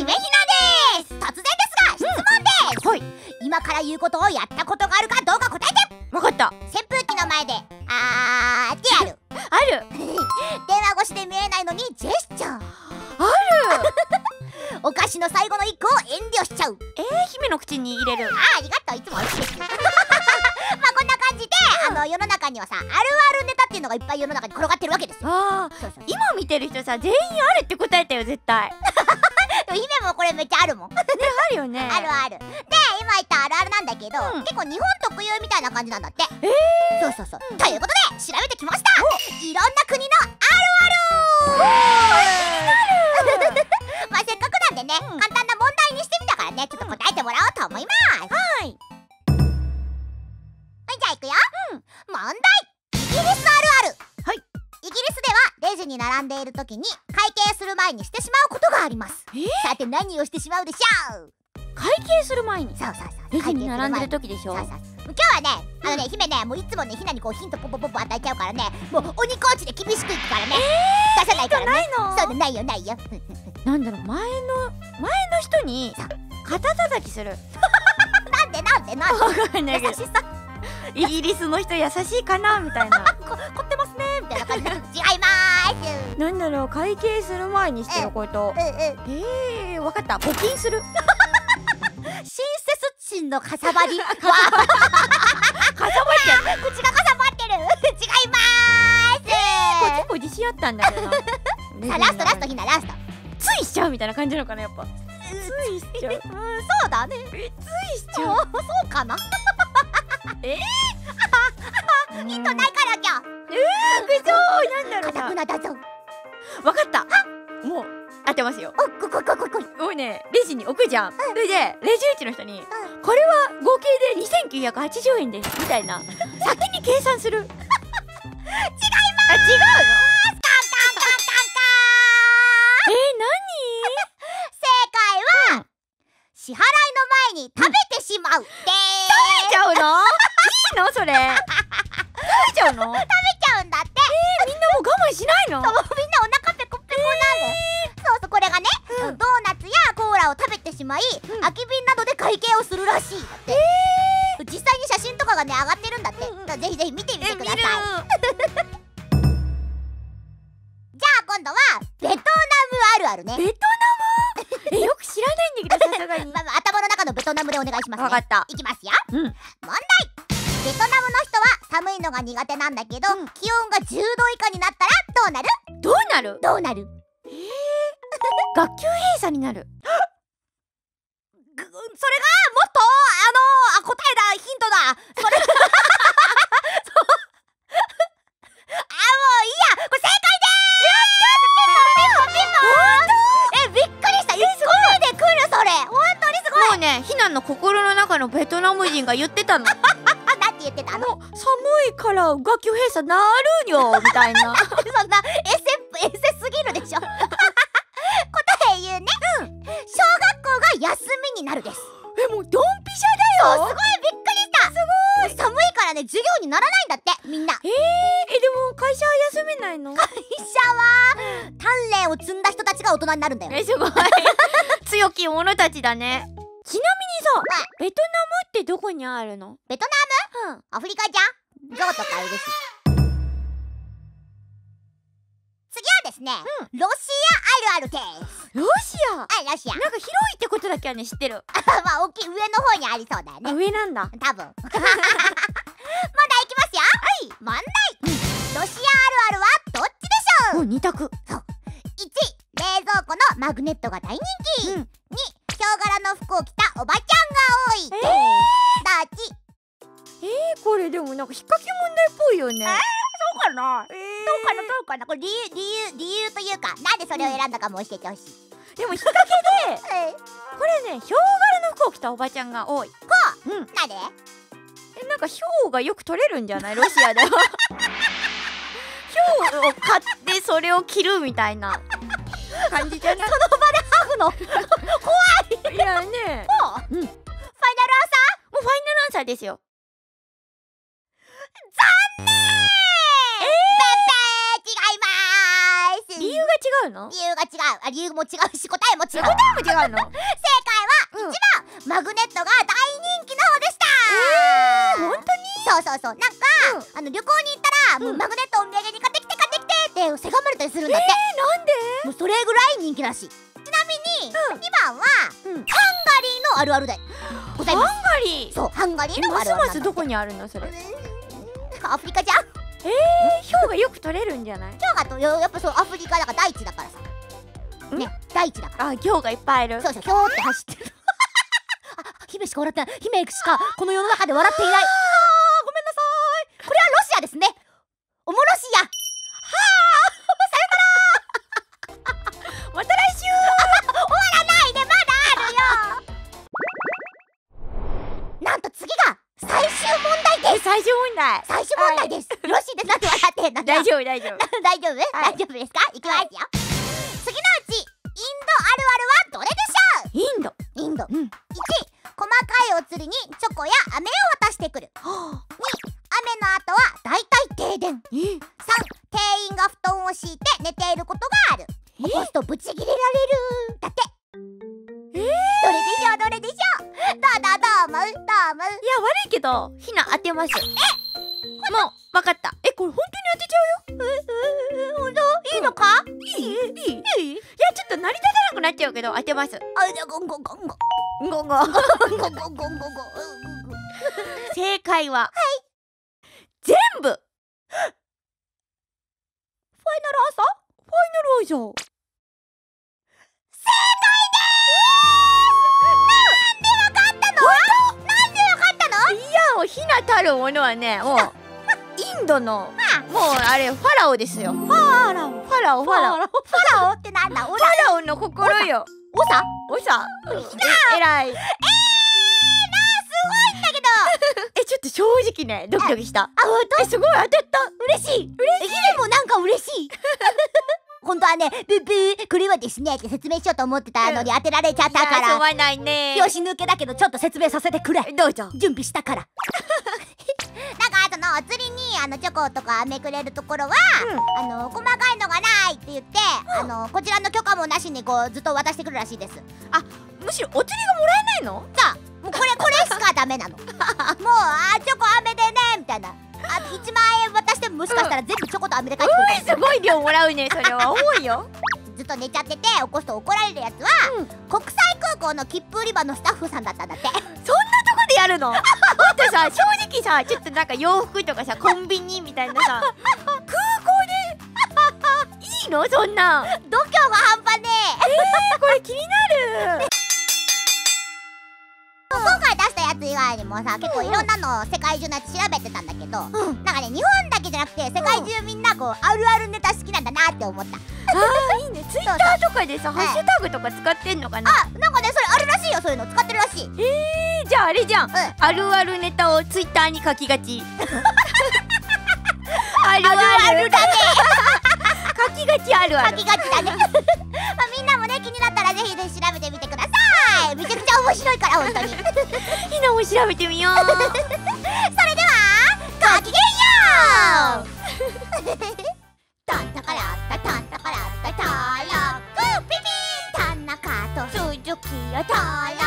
姫ひなです。突然ですが質問です。はい。今から言うことをやったことがあるかどうか答えて。わかった。扇風機の前であーってやる。ある。電話越しで見えないのにジェスチャー。ある。お菓子の最後の一個を遠慮しちゃう。姫の口に入れる。ありがとう、いつも美味しいです。まあこんな感じで、世の中にはさ、あるあるネタっていうのがいっぱい世の中に転がってるわけですよ。そうそう。今見てる人さ、全員あるって答えたよ、絶対。でも姫もこれめっちゃあるもん。あるよね。あるある。で、今言ったあるあるなんだけど、結構日本特有みたいな感じなんだって。そうそうそう。ということで調べてきました。いろんな国のあるある。まあせっかくなんでね、簡単な問題にしてみたからね、ちょっと答えてもらおうと思います。はい。じゃあいくよ。問題。イギリスあるある。はい。イギリスではレジに並んでいる時に会計する前にしてしまうことがあります。さて何をしてしまうでしょう。会計する前に。そうそうそう。レジに並んでる時でしょ。そうそう。今日はね、姫ね、もういつもね、ひなにこうヒントポポポポ与えちゃうからね、もう鬼コーチで厳しくいくからね。出さないからね。ないの？そうだ、ないよないよ。なんだろう、前の人に肩叩きする。なんでわかんないけど。優しさ。イギリスの人優しいかなみたいな。凝ってますねみたいな感じで。違いまーす。なんだろう、会計する前にしてること。わかった。募金する。親切心のかさばり。かさばっちゃう。口がかさばってる。違いまーす。結構自信あったんだけどな。さあラストひな、ラスト。ついしちゃうみたいな感じなのかな、やっぱ。ついしちゃう。そうだね。ついしちゃう。そうかな。ヒントないから今日。くそー。なんだろうかたくなだぞ。わかった。もう当てますよ。こい。もうね、レジに置くじゃん。それでレジ打ちの人にこれは合計で2980円ですみたいな先に計算する。違います。違うの？何？正解は支払いの前に食べてしまう。食べちゃうの？いいのそれ？食べちゃうの？食べちゃうんだって。みんなもう我慢しないの？そう、みんなお腹ペコペコなの。そうそう、これがね、ドーナツやコーラを食べてしまい、空き瓶などで会計をするらしい。だって。実際に写真とかがね上がってるんだって。ぜひぜひ見てみてください。じゃあ今度はベトナムあるあるね。ベトナム？よく知らないんだけど、さすがに。頭の中のベトナムでお願いしますね。わかった。いきますよ。問題。ベトナムの人は寒いのが苦手なんだけど、気温が10度以下になったらどうなる？どうなる？学級閉鎖になる。それがもっと答えだ、ヒントだ。それもういいや、これ正解でーす。びっくりした。1個目で来る。それ本当にすごい。もうね、ひなの心の中のベトナム人が言ってたの。なんて言ってたの？寒いから学級閉鎖なるよみたいな。そんなエセすぎるでしょ。答え言うね。小学校が休みになるです。もうドンピシャだよ。すごいびっくりした。すごい寒いからね、授業にならないんだってみんな。でも会社は休めないの？会社は鍛錬を積んだ人たちが大人になるんだよ。すごい。強き者たちだね。ちなみにさ、ベトナムってどこにあるの？ベトナム？アフリカじゃん。象とかいるし。次はですね、ロシアあるあるです。ロシア？ロシア。なんか広いってことだけはね知ってる。まあ大きい上の方にありそうだよね。上なんだ。多分。問題いきますよ。問題。ロシアあるあるはどっちでしょう？2択。そう。1、冷蔵庫のマグネットが大人気。2、ヒョウ柄の服を着たおばちゃんが多い。どっち？これでもなんか引っ掛け問題っぽいよね。そうかな？どうかな？これ理由というか、なんでそれを選んだかも教えてほしい。でも引っ掛けでこれね、ヒョウ柄の服を着たおばちゃんが多い。なんで？なんかヒョウがよく取れるんじゃない？ロシアでは。ヒョウを買ってそれを着るみたいな感じじゃない？その場でハグの怖い。いやね。ファイナルアンサー？もうファイナルアンサーですよ。残念。違いまーす。理由が違うの？理由が違う。理由も違うし答えも違う。答えも違うの？正解は1番、マグネットが大人気の方でした。本当に？そうそうそう、なんか、旅行に行ったら、もうマグネットお土産に買ってきてってせがまれたりするんだって。なんで？もうそれぐらい人気らしい。ちなみに、2番は、ハンガリーのあるあるでございます。ハンガリー。そう、ハンガリーのあるある。ますますどこにあるのそれ？アフリカじゃん。氷がよく取れるんじゃない？氷河とやっぱそうアフリカだから大地だからさ。ね、大地だから。あ、氷がいっぱいいる。そうそう、ひょーって走ってる。姫しか笑ってない。姫しかこの世の中で笑っていない。ごめんなさい。これはロシアですね。おもろしや。また来週。終わらないで、まだあるよ。なんと次が最終問題です。最終問題。最終問題です。よろしいです。なんで笑ってんの？大丈夫大丈夫。大丈夫？大丈夫ですか？いきますよ。次のうちインドあるあるはどれでしょう？インド。1、細かいお釣りにチョコや飴を渡してくる。2、雨の後はだいたい停電。3、店員が布団を敷いて寝ていることがある。起こすとブチギレられる。だって。どれでしょう？どれでしょう？どう思う？いや、悪いけどひな当てます。もうわかった。これ本当に当てちゃうよ。ほんと？いいのか？いい？いや、ちょっと成り立たなくなっちゃうけど当てます。じゃあゴンゴンゴンゴンゴンゴンゴンゴンゴンゴンゴン。正解は全部。ファイナルアンサー。正解でーす。なんでわかったの？いや、ひなたるものはね、もうインドのもうあれファラオですよ。ファラオってなんだ？ファラオの心よ。おさえらい。すごいんだけど。ちょっと正直ね、ドキドキした。ほんと？すごい当たった。嬉しい。姫もなんか嬉しい。本当はね、ブーこれはですねって説明しようと思ってたのに当てられちゃったから。遊ばないね。拍子抜けだけどちょっと説明させてくれ。どうぞ。準備したから。なんかそのお釣りにチョコとか飴くれるところは、細かいのがないって言って、こちらの許可もなしにこうずっと渡してくるらしいです。むしろお釣りがもらえないの？さあ、もうこれしかダメなの。もうチョコ飴でねみたいな。あと1万円渡してももしかしたら全部チョコと飴で返ってくるかもしれない。すごい量もらうね。それは多いよ。ずっと寝ちゃってて起こすと怒られるやつは、国際空港の切符売り場のスタッフさんだったんだって。そんなとこでやるの？ほんとさ、正直さ、ちょっとなんか洋服とかさ、コンビニみたいなさ、空港でいいの？そんな度胸が半端ねえ。これ気になる。今回出したやつ以外にもさ、結構いろんなの世界中のやつ調べてたんだけど、なんかね、日本だけじゃなくて世界中みんなこうあるあるネタ好きなんだなって思った。いいね。ツイッターとかでさ、ハッシュタグとか使ってんのかな？なんかね、それあるらしいよ。そういうの使ってるらしい。じゃああれじゃん、あるあるネタをツイッターに書きがち。あるあるだね。書きがち、あるある書きがちだね。みんなもね、気になったらぜひぜひ調べてみてください。めちゃくちゃ面白いから本当に。ひなも調べてみよう。それではごきげんよう。タンタカラッタタンタカラッタタラクピピー田中と鈴木よタラ